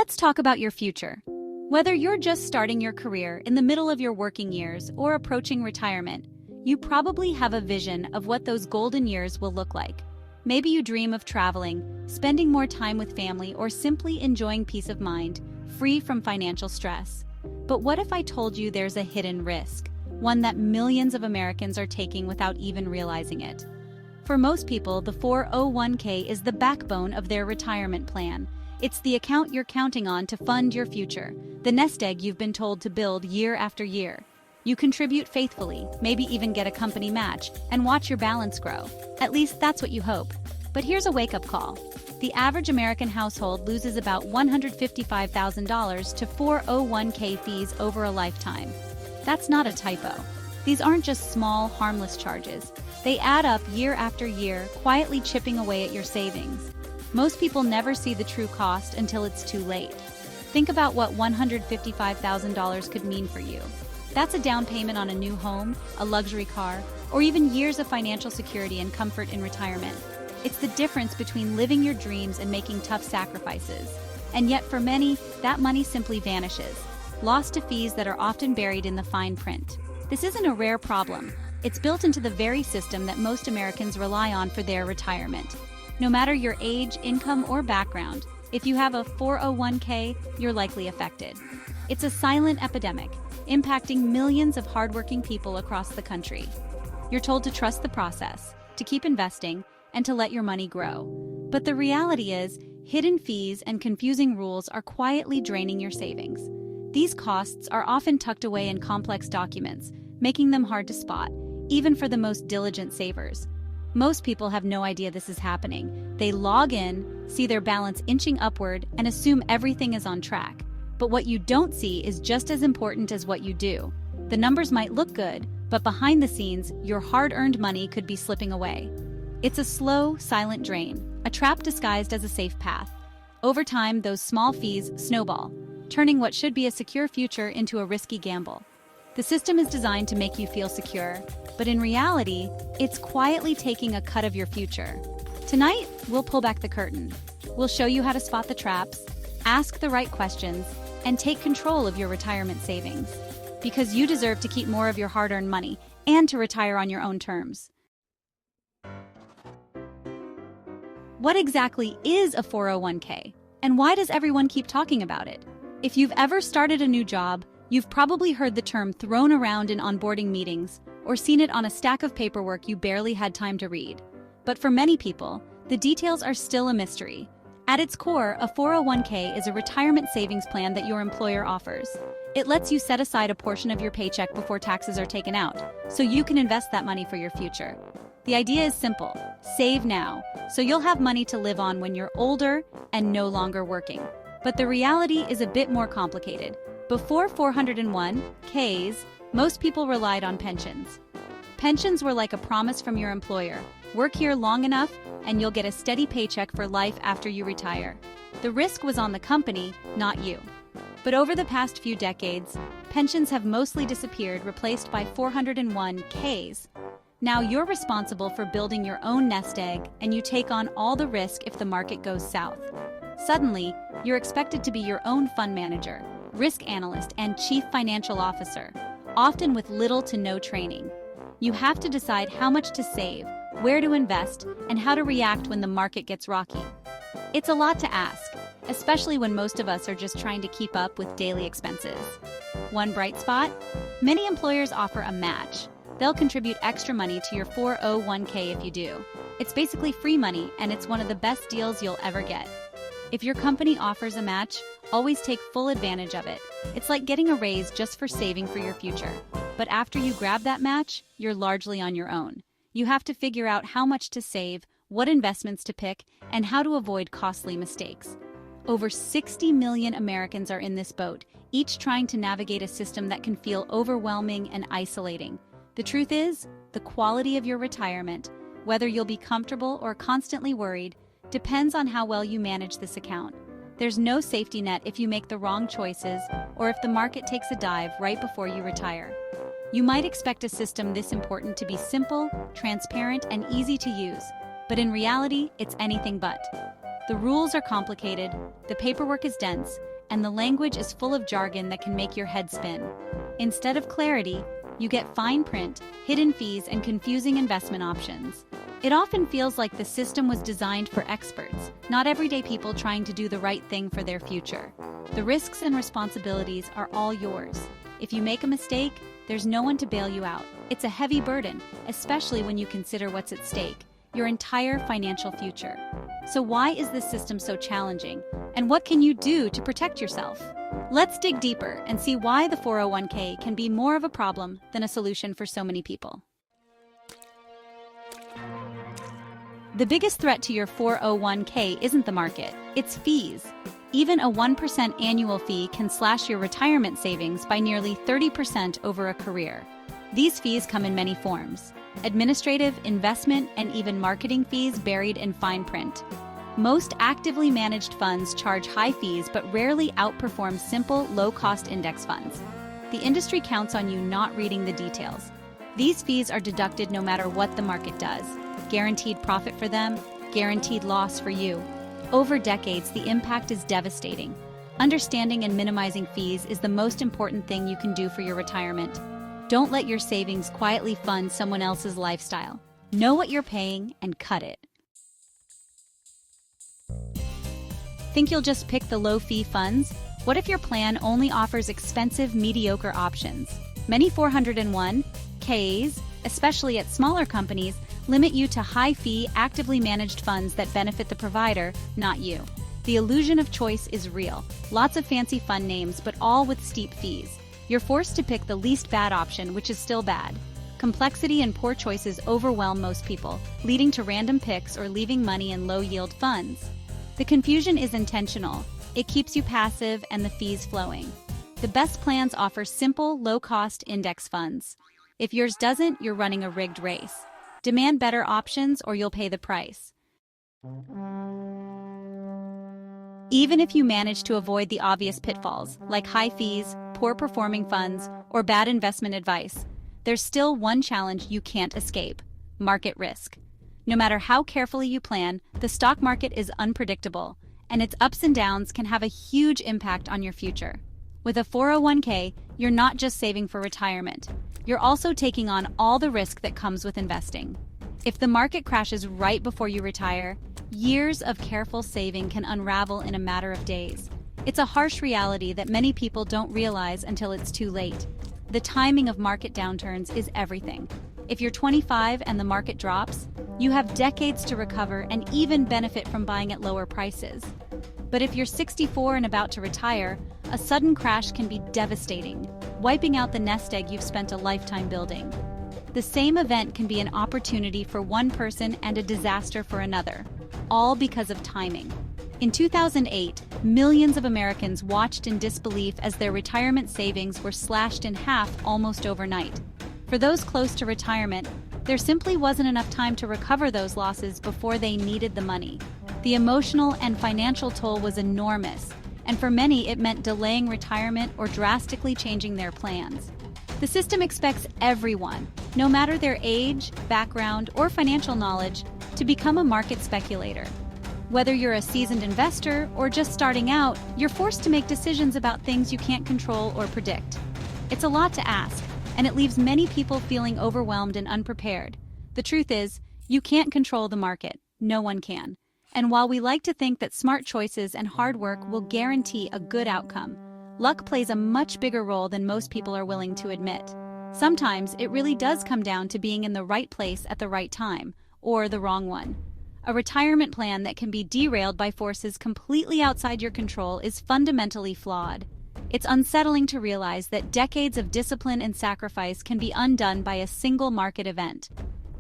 Let's talk about your future. Whether you're just starting your career, in the middle of your working years, or approaching retirement, you probably have a vision of what those golden years will look like. Maybe you dream of traveling, spending more time with family, or simply enjoying peace of mind, free from financial stress. But what if I told you there's a hidden risk, one that millions of Americans are taking without even realizing it? For most people, the 401k is the backbone of their retirement plan. It's the account you're counting on to fund your future, the nest egg you've been told to build year after year. You contribute faithfully, maybe even get a company match, and watch your balance grow. At least that's what you hope. But here's a wake-up call. The average American household loses about $155,000 to 401k fees over a lifetime. That's not a typo. These aren't just small, harmless charges. They add up year after year, quietly chipping away at your savings. Most people never see the true cost until it's too late. Think about what $155,000 could mean for you. That's a down payment on a new home, a luxury car, or even years of financial security and comfort in retirement. It's the difference between living your dreams and making tough sacrifices. And yet for many, that money simply vanishes, lost to fees that are often buried in the fine print. This isn't a rare problem. It's built into the very system that most Americans rely on for their retirement. No matter your age, income, or background, if you have a 401k, you're likely affected. It's a silent epidemic, impacting millions of hardworking people across the country. You're told to trust the process, to keep investing, and to let your money grow. But the reality is, hidden fees and confusing rules are quietly draining your savings. These costs are often tucked away in complex documents, making them hard to spot, even for the most diligent savers. Most people have no idea this is happening. They log in, see their balance inching upward, and assume everything is on track. But what you don't see is just as important as what you do. The numbers might look good, but behind the scenes, your hard-earned money could be slipping away. It's a slow, silent drain, a trap disguised as a safe path. Over time, those small fees snowball, turning what should be a secure future into a risky gamble. The system is designed to make you feel secure, but in reality, it's quietly taking a cut of your future. Tonight, we'll pull back the curtain. We'll show you how to spot the traps, ask the right questions, and take control of your retirement savings. Because you deserve to keep more of your hard-earned money and to retire on your own terms. What exactly is a 401k? And why does everyone keep talking about it? If you've ever started a new job, you've probably heard the term thrown around in onboarding meetings or seen it on a stack of paperwork you barely had time to read. But for many people, the details are still a mystery. At its core, a 401k is a retirement savings plan that your employer offers. It lets you set aside a portion of your paycheck before taxes are taken out, so you can invest that money for your future. The idea is simple: save now, so you'll have money to live on when you're older and no longer working. But the reality is a bit more complicated. Before 401ks, most people relied on pensions. Pensions were like a promise from your employer. Work here long enough, and you'll get a steady paycheck for life after you retire. The risk was on the company, not you. But over the past few decades, pensions have mostly disappeared, replaced by 401ks. Now you're responsible for building your own nest egg, and you take on all the risk if the market goes south. Suddenly, you're expected to be your own fund manager, risk analyst, and chief financial officer, often with little to no training. You have to decide how much to save, where to invest, and how to react when the market gets rocky. It's a lot to ask, especially when most of us are just trying to keep up with daily expenses. One bright spot? Many employers offer a match. They'll contribute extra money to your 401k if you do. It's basically free money, and it's one of the best deals you'll ever get. If your company offers a match, always take full advantage of it. It's like getting a raise just for saving for your future. But after you grab that match, you're largely on your own. You have to figure out how much to save, what investments to pick, and how to avoid costly mistakes. Over 60 million Americans are in this boat, each trying to navigate a system that can feel overwhelming and isolating. The truth is, the quality of your retirement, whether you'll be comfortable or constantly worried, depends on how well you manage this account. There's no safety net if you make the wrong choices or if the market takes a dive right before you retire. You might expect a system this important to be simple, transparent, and easy to use, but in reality, it's anything but. The rules are complicated, the paperwork is dense, and the language is full of jargon that can make your head spin. Instead of clarity, you get fine print, hidden fees, and confusing investment options. It often feels like the system was designed for experts, not everyday people trying to do the right thing for their future. The risks and responsibilities are all yours. If you make a mistake, there's no one to bail you out. It's a heavy burden, especially when you consider what's at stake, your entire financial future. So why is this system so challenging? And what can you do to protect yourself? Let's dig deeper and see why the 401k can be more of a problem than a solution for so many people. The biggest threat to your 401k isn't the market, it's fees. Even a 1% annual fee can slash your retirement savings by nearly 30% over a career. These fees come in many forms: administrative, investment, and even marketing fees buried in fine print. Most actively managed funds charge high fees but rarely outperform simple, low-cost index funds. The industry counts on you not reading the details. These fees are deducted no matter what the market does. Guaranteed profit for them, guaranteed loss for you. Over decades, the impact is devastating. Understanding and minimizing fees is the most important thing you can do for your retirement. Don't let your savings quietly fund someone else's lifestyle. Know what you're paying and cut it. Think you'll just pick the low-fee funds? What if your plan only offers expensive, mediocre options? Many 401ks, especially at smaller companies, limit you to high-fee, actively managed funds that benefit the provider, not you. The illusion of choice is real. Lots of fancy fund names, but all with steep fees. You're forced to pick the least bad option, which is still bad. Complexity and poor choices overwhelm most people, leading to random picks or leaving money in low-yield funds. The confusion is intentional. It keeps you passive and the fees flowing. The best plans offer simple, low-cost index funds. If yours doesn't, you're running a rigged race. Demand better options or you'll pay the price. Even if you manage to avoid the obvious pitfalls, like high fees, poor performing funds, or bad investment advice, there's still one challenge you can't escape: market risk. No matter how carefully you plan, the stock market is unpredictable, and its ups and downs can have a huge impact on your future. With a 401k, you're not just saving for retirement. You're also taking on all the risk that comes with investing. If the market crashes right before you retire, years of careful saving can unravel in a matter of days. It's a harsh reality that many people don't realize until it's too late. The timing of market downturns is everything. If you're 25 and the market drops, you have decades to recover and even benefit from buying at lower prices. But if you're 64 and about to retire, a sudden crash can be devastating, wiping out the nest egg you've spent a lifetime building. The same event can be an opportunity for one person and a disaster for another, all because of timing. In 2008, millions of Americans watched in disbelief as their retirement savings were slashed in half almost overnight. For those close to retirement, there simply wasn't enough time to recover those losses before they needed the money. The emotional and financial toll was enormous, and for many it meant delaying retirement or drastically changing their plans. The system expects everyone, no matter their age, background, or financial knowledge, to become a market speculator. Whether you're a seasoned investor or just starting out, you're forced to make decisions about things you can't control or predict. It's a lot to ask, and it leaves many people feeling overwhelmed and unprepared. The truth is, you can't control the market. No one can. And while we like to think that smart choices and hard work will guarantee a good outcome, luck plays a much bigger role than most people are willing to admit. Sometimes it really does come down to being in the right place at the right time, or the wrong one. A retirement plan that can be derailed by forces completely outside your control is fundamentally flawed. It's unsettling to realize that decades of discipline and sacrifice can be undone by a single market event.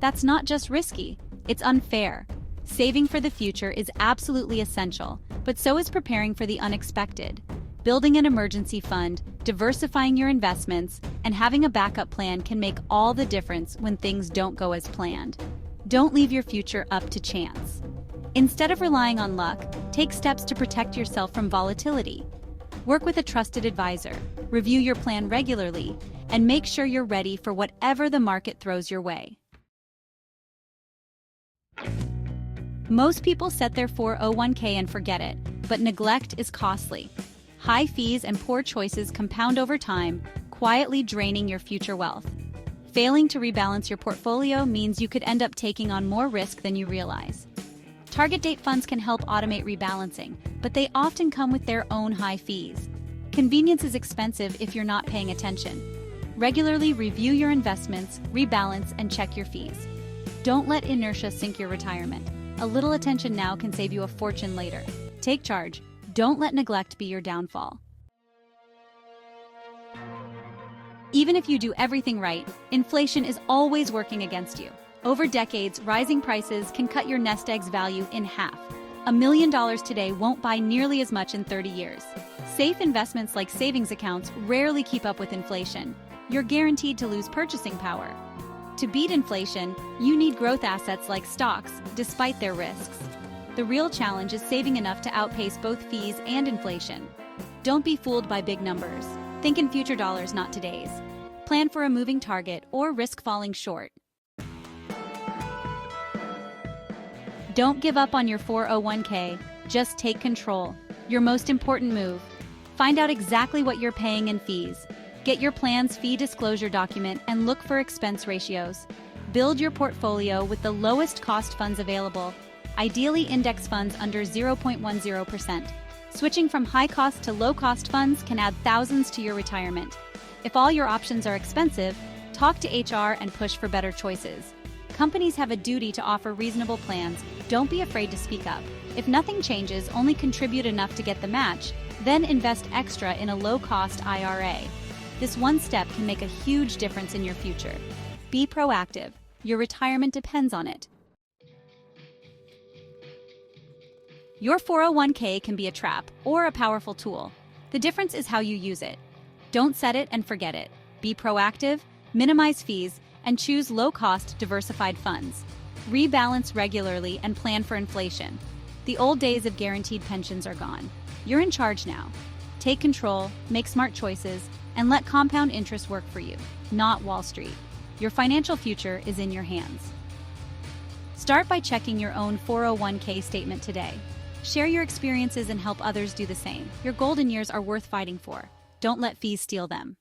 That's not just risky, it's unfair. Saving for the future is absolutely essential, but so is preparing for the unexpected. Building an emergency fund, diversifying your investments, and having a backup plan can make all the difference when things don't go as planned. Don't leave your future up to chance. Instead of relying on luck, take steps to protect yourself from volatility. Work with a trusted advisor, review your plan regularly, and make sure you're ready for whatever the market throws your way. Most people set their 401k and forget it, but neglect is costly. High fees and poor choices compound over time, quietly draining your future wealth. Failing to rebalance your portfolio means you could end up taking on more risk than you realize. Target date funds can help automate rebalancing, but they often come with their own high fees. Convenience is expensive if you're not paying attention. Regularly review your investments, rebalance, and check your fees. Don't let inertia sink your retirement. A little attention now can save you a fortune later. Take charge. Don't let neglect be your downfall. Even if you do everything right, inflation is always working against you. Over decades, rising prices can cut your nest egg's value in half. $1 million today won't buy nearly as much in 30 years. Safe investments like savings accounts rarely keep up with inflation. You're guaranteed to lose purchasing power. To beat inflation, you need growth assets like stocks, despite their risks. The real challenge is saving enough to outpace both fees and inflation. Don't be fooled by big numbers. Think in future dollars, not today's. Plan for a moving target or risk falling short. Don't give up on your 401k, just take control. Your most important move. Find out exactly what you're paying in fees. Get your plan's fee disclosure document and look for expense ratios. Build your portfolio with the lowest cost funds available, ideally index funds under 0.10%. Switching from high-cost to low-cost funds can add thousands to your retirement. If all your options are expensive, talk to HR and push for better choices. Companies have a duty to offer reasonable plans. Don't be afraid to speak up. If nothing changes, only contribute enough to get the match, then invest extra in a low-cost IRA. This one step can make a huge difference in your future. Be proactive. Your retirement depends on it. Your 401k can be a trap or a powerful tool. The difference is how you use it. Don't set it and forget it. Be proactive, minimize fees, and choose low-cost, diversified funds. Rebalance regularly and plan for inflation. The old days of guaranteed pensions are gone. You're in charge now. Take control, make smart choices, and let compound interest work for you, not Wall Street. Your financial future is in your hands. Start by checking your own 401k statement today. Share your experiences and help others do the same. Your golden years are worth fighting for. Don't let fees steal them.